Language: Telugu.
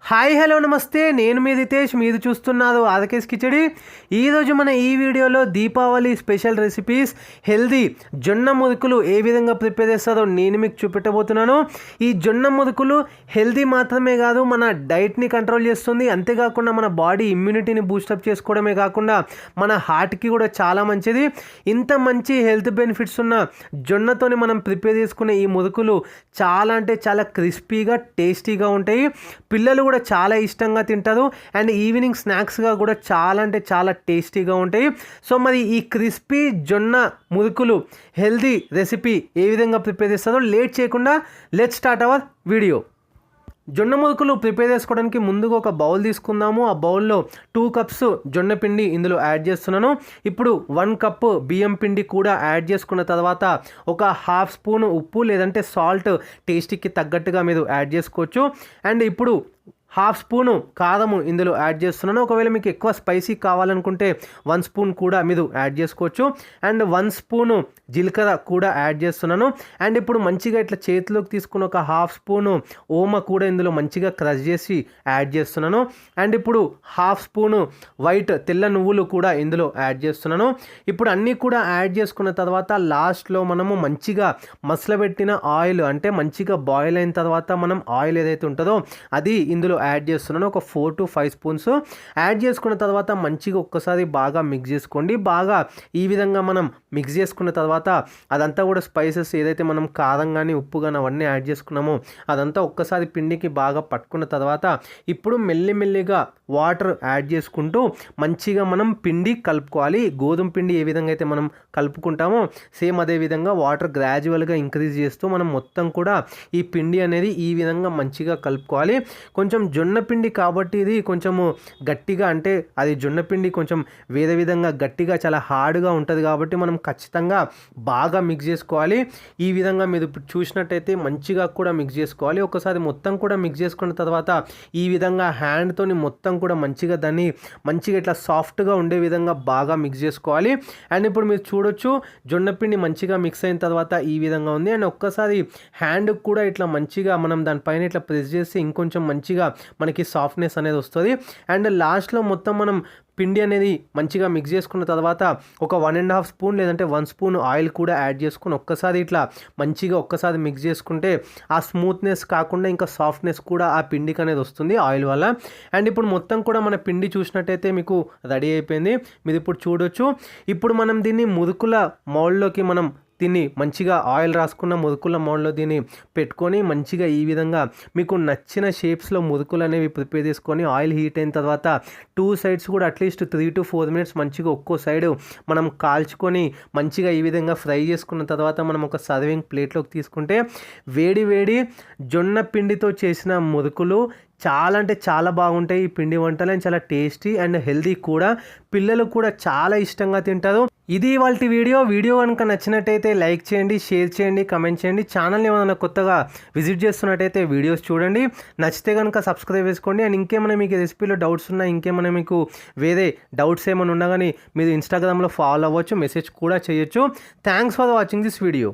హాయ్ హలో నమస్తే, నేను మీ రితేష్. మీరు చూస్తున్నారు ఆర్కేస్ కిచడి. ఈరోజు మన ఈ వీడియోలో దీపావళి స్పెషల్ రెసిపీస్ హెల్దీ జొన్న మురుకులు ఏ విధంగా ప్రిపేర్ చేస్తారో నేను మీకు చూపెట్టబోతున్నాను. ఈ జొన్న మురుకులు హెల్దీ మాత్రమే కాదు, మన డైట్ని కంట్రోల్ చేస్తుంది. అంతేకాకుండా మన బాడీ ఇమ్యూనిటీని బూస్టప్ చేసుకోవడమే కాకుండా మన హార్ట్కి కూడా చాలా మంచిది. ఇంత మంచి హెల్త్ బెనిఫిట్స్ ఉన్న జొన్నతోని మనం ప్రిపేర్ చేసుకునే ఈ మురుకులు చాలా అంటే చాలా క్రిస్పీగా టేస్టీగా ఉంటాయి. పిల్లలు కూడా చాలా ఇష్టంగా తింటారు అండ్ ఈవినింగ్ స్నాక్స్గా కూడా చాలా అంటే చాలా టేస్టీగా ఉంటాయి. సో మరి ఈ క్రిస్పీ జొన్న మురుకులు హెల్దీ రెసిపీ ఏ విధంగా ప్రిపేర్ చేస్తారో లేట్ చేయకుండా లెట్స్ స్టార్ట్ అవర్ వీడియో. జొన్న మురుకులు ప్రిపేర్ చేసుకోవడానికి ముందుగా ఒక బౌల్ తీసుకుందాము. ఆ బౌల్లో 2 కప్స్ జొన్న పిండి ఇందులో యాడ్ చేస్తున్నాను. ఇప్పుడు 1 కప్ బియ్యం పిండి కూడా యాడ్ చేసుకున్న తర్వాత ఒక 1/2 స్పూన్ ఉప్పు లేదంటే సాల్ట్ టేస్ట్కి తగ్గట్టుగా మీరు యాడ్ చేసుకోవచ్చు. అండ్ ఇప్పుడు 1/2 స్పూను కారము ఇందులో యాడ్ చేస్తున్నాను. ఒకవేళ మీకు ఎక్కువ స్పైసీ కావాలనుకుంటే 1 స్పూన్ కూడా మీరు యాడ్ చేసుకోవచ్చు. అండ్ 1 స్పూను జీలకర్ర కూడా యాడ్ చేస్తున్నాను. అండ్ ఇప్పుడు మంచిగా ఇట్లా చేతిలోకి తీసుకుని ఒక 1/2 స్పూను ఓమ కూడా ఇందులో మంచిగా క్రష్ చేసి యాడ్ చేస్తున్నాను. అండ్ ఇప్పుడు 1/2 స్పూను వైట్ తెల్ల నువ్వులు కూడా ఇందులో యాడ్ చేస్తున్నాను. ఇప్పుడు అన్నీ కూడా యాడ్ చేసుకున్న తర్వాత లాస్ట్లో మనము మంచిగా మసలబెట్టిన ఆయిల్ అంటే మంచిగా బాయిల్ అయిన తర్వాత మనం ఆయిల్ ఏదైతే ఉంటుందో అది ఇందులో యాడ్ చేస్తున్నాను. ఒక 4 to 5 స్పూన్స్ యాడ్ చేసుకున్న తర్వాత మంచిగా ఒక్కసారి బాగా మిక్స్ చేసుకోండి. బాగా ఈ విధంగా మనం మిక్స్ చేసుకున్న తర్వాత అదంతా కూడా స్పైసెస్ ఏదైతే మనం కారం కానీ ఉప్పు కానీ అవన్నీ యాడ్ చేసుకున్నామో అదంతా ఒక్కసారి పిండికి బాగా పట్టుకున్న తర్వాత ఇప్పుడు మెల్లిమెల్లిగా వాటర్ యాడ్ చేసుకుంటూ మంచిగా మనం పిండి కలుపుకోవాలి. గోధుమ పిండి ఏ విధంగా అయితే మనం కలుపుకుంటామో సేమ్ అదే విధంగా వాటర్ గ్రాడ్యువల్గా ఇంక్రీజ్ చేస్తూ మనం మొత్తం కూడా ఈ పిండి అనేది ఈ విధంగా మంచిగా కలుపుకోవాలి. కొంచెం జొన్న పిండి కాబట్టి ఇది కొంచెము గట్టిగా, అంటే అది జొన్న పిండి కొంచెం వేరే విధంగా గట్టిగా చాలా హార్డ్గా ఉంటుంది కాబట్టి మనం ఖచ్చితంగా బాగా మిక్స్ చేసుకోవాలి. ఈ విధంగా మీరు చూసినట్టయితే మంచిగా కూడా మిక్స్ చేసుకోవాలి. ఒకసారి మొత్తం కూడా మిక్స్ చేసుకున్న తర్వాత ఈ విధంగా హ్యాండ్తోని మొత్తం కూడా మంచిగా దాన్ని మంచిగా ఇట్లా సాఫ్ట్గా ఉండే విధంగా బాగా మిక్స్ చేసుకోవాలి. అండ్ ఇప్పుడు మీరు చూడొచ్చు జొన్న పిండి మంచిగా మిక్స్ అయిన తర్వాత ఈ విధంగా ఉంది. అండ్ ఒక్కసారి హ్యాండ్ కూడా ఇట్లా మంచిగా మనం దానిపైన ఇట్లా ప్రెస్ చేసి ఇంకొంచెం మంచిగా మనకి సాఫ్ట్నెస్ అనేది వస్తుంది. అండ్ లాస్ట్లో మొత్తం మనం పిండి అనేది మంచిగా మిక్స్ చేసుకున్న తర్వాత ఒక 1.5 స్పూన్ లేదంటే 1 స్పూన్ ఆయిల్ కూడా యాడ్ చేసుకుని ఒక్కసారి ఇట్లా మంచిగా ఒక్కసారి మిక్స్ చేసుకుంటే ఆ స్మూత్నెస్ కాకుండా ఇంకా సాఫ్ట్నెస్ కూడా ఆ పిండికి అనేది వస్తుంది ఆయిల్ వల్ల. అండ్ ఇప్పుడు మొత్తం కూడా మన పిండి చూసినట్టయితే మీకు రెడీ అయిపోయింది. మీరు ఇప్పుడు చూడొచ్చు. ఇప్పుడు మనం దీన్ని మురుకుల మౌల్డ్లోకి మనం దీన్ని మంచిగా ఆయిల్ రాసుకున్న మురుకుల మౌల్డ్లో దీన్ని పెట్టుకొని మంచిగా ఈ విధంగా మీకు నచ్చిన షేప్స్లో మురుకులు అనేవి ప్రిపేర్ చేసుకొని ఆయిల్ హీట్ అయిన తర్వాత 2 సైడ్స్ కూడా అట్లీస్ట్ 3 to 4 మినిట్స్ మంచిగా ఒక్కో సైడ్ మనం కాల్చుకొని మంచిగా ఈ విధంగా ఫ్రై చేసుకున్న తర్వాత మనం ఒక సర్వింగ్ ప్లేట్లోకి తీసుకుంటే వేడి వేడి జొన్న పిండితో చేసిన మురుకులు చాలా అంటే చాలా బాగుంటాయి. ఈ పిండి వంటలు అండ్ చాలా టేస్టీ అండ్ హెల్దీ కూడా. పిల్లలు కూడా చాలా ఇష్టంగా తింటారు. ఇది ఇవాల్టి వీడియో కనుక నచ్చినట్టయితే లైక్ చేయండి, షేర్ చేయండి, కమెంట్ చేయండి. ఛానల్ని ఏమైనా కొత్తగా విజిట్ చేస్తున్నట్టయితే వీడియోస్ చూడండి. నచ్చితే కనుక సబ్స్క్రైబ్ చేసుకోండి. అండ్ ఇంకేమైనా మీకు రెసిపీలో డౌట్స్ ఉన్నా, ఇంకేమైనా మీకు వేరే డౌట్స్ ఏమైనా ఉన్నా కానీ మీరు ఇన్స్టాగ్రామ్లో ఫాలో అవ్వచ్చు, మెసేజ్ కూడా చేయొచ్చు. Thanks for watching this video.